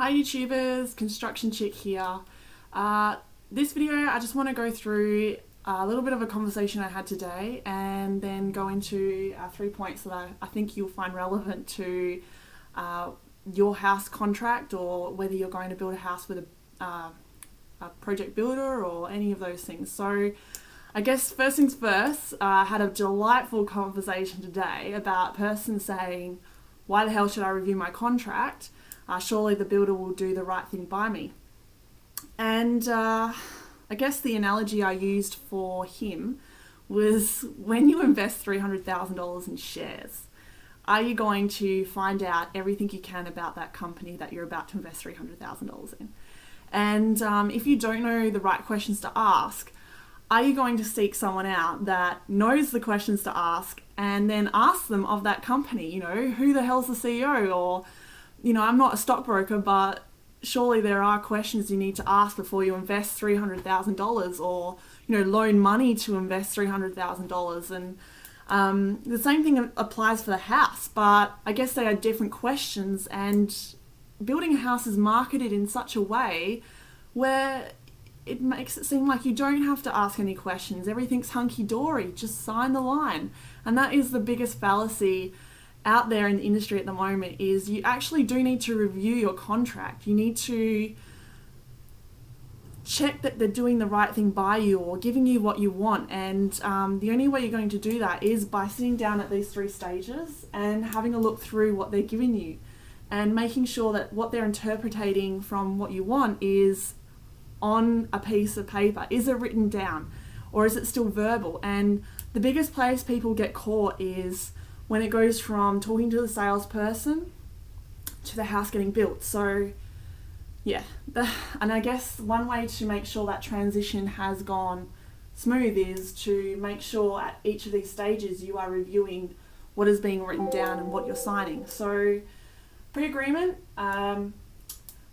Hi YouTubers, Construction Chick here. This video I just want to go through a little bit of a conversation I had today and then go into 3 points that I think you'll find relevant to your house contract, or whether you're going to build a house with a project builder or any of those things. So I guess first things first, I had a delightful conversation today about a person saying, why the hell should I review my contract? Surely the builder will do the right thing by me. And I guess the analogy I used for him was, when you invest $300,000 in shares, are you going to find out everything you can about that company that you're about to invest $300,000 in? And if you don't know the right questions to ask, are you going to seek someone out that knows the questions to ask and then ask them of that company? You know, who the hell's the CEO? Or, you know, I'm not a stockbroker, but surely there are questions you need to ask before you invest $300,000, or, you know, loan money to invest $300,000. And the same thing applies for the house, but I guess they are different questions. And building a house is marketed in such a way where it makes it seem like you don't have to ask any questions. Everything's hunky-dory, just sign the line. And that is the biggest fallacy out there in the industry at the moment, is you actually do need to review your contract. You need to check that they're doing the right thing by you or giving you what you want. And the only way you're going to do that is by sitting down at these 3 stages and having a look through what they're giving you and making sure that what they're interpreting from what you want is on a piece of paper. Is it written down, or is it still verbal? And the biggest place people get caught is when it goes from talking to the salesperson to the house getting built. So yeah, and I guess one way to make sure that transition has gone smooth is to make sure at each of these stages you are reviewing what is being written down and what you're signing. So pre-agreement,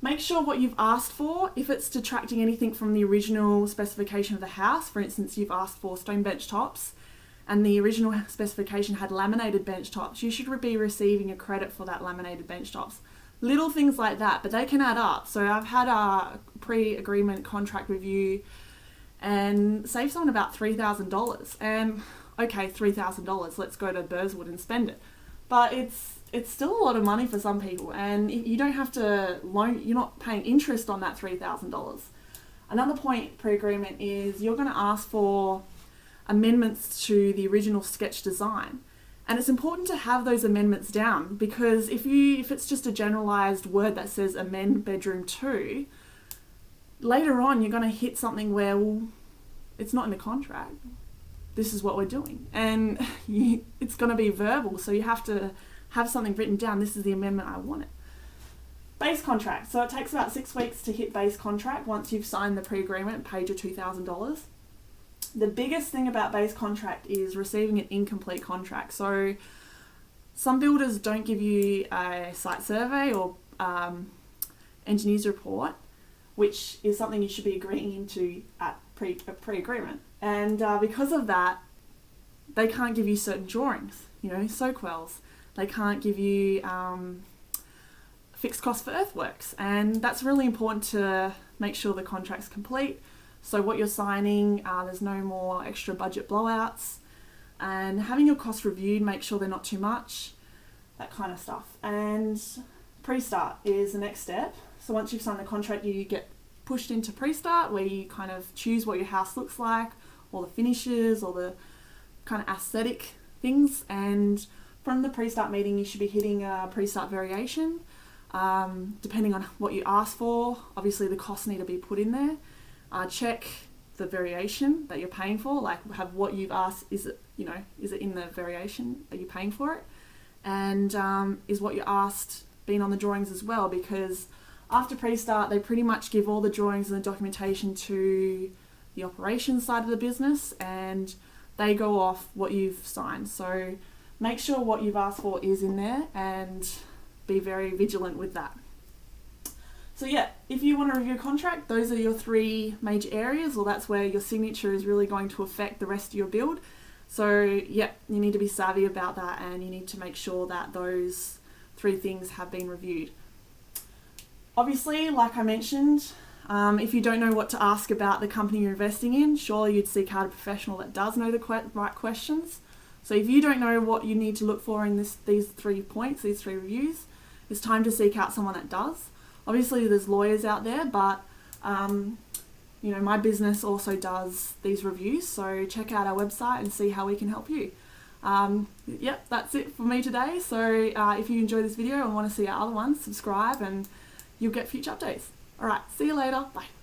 make sure what you've asked for, if it's detracting anything from the original specification of the house. For instance, you've asked for stone bench tops and the original specification had laminated bench tops, you should be receiving a credit for that laminated bench tops. Little things like that, but they can add up. So I've had a pre-agreement contract review and saved someone about $3,000. And okay, $3,000, let's go to Burswood and spend it. But it's still a lot of money for some people, and you don't have to loan, you're not paying interest on that $3,000. Another point pre-agreement is you're going to ask for amendments to the original sketch design. And it's important to have those amendments down, because if it's just a generalized word that says amend bedroom 2, later on you're going to hit something where, well, it's not in the contract. This is what we're doing. And it's going to be verbal, so you have to have something written down. This is the amendment I wanted. Base contract. So it takes about 6 weeks to hit base contract once you've signed the pre-agreement and paid your $2,000. The biggest thing about base contract is receiving an incomplete contract. So some builders don't give you a site survey or engineer's report, which is something you should be agreeing into at pre-agreement. And because of that, they can't give you certain drawings, you know, soak wells. They can't give you fixed cost for earthworks. And that's really important to make sure the contract's complete. So what you're signing, there's no more extra budget blowouts, and having your costs reviewed, make sure they're not too much, that kind of stuff. And pre-start is the next step. So once you've signed the contract, you get pushed into pre-start, where you kind of choose what your house looks like, all the finishes, all the kind of aesthetic things. And from the pre-start meeting, you should be hitting a pre-start variation, depending on what you ask for. Obviously the costs need to be put in there. Check the variation that you're paying for, like have what you've asked, is it in the variation, are you paying for it? And is what you asked being on the drawings as well? Because after pre-start, they pretty much give all the drawings and the documentation to the operations side of the business, and they go off what you've signed. So make sure what you've asked for is in there and be very vigilant with that. So yeah, if you want to review a contract, those are your 3 major areas, or that's where your signature is really going to affect the rest of your build. So yeah, you need to be savvy about that, and you need to make sure that those 3 things have been reviewed. Obviously, like I mentioned, if you don't know what to ask about the company you're investing in, surely you'd seek out a professional that does know the right questions. So if you don't know what you need to look for in these 3 points, these 3 reviews, it's time to seek out someone that does. Obviously, there's lawyers out there, but my business also does these reviews. So check out our website and see how we can help you. That's it for me today. So if you enjoy this video and want to see our other ones, subscribe and you'll get future updates. All right, see you later. Bye.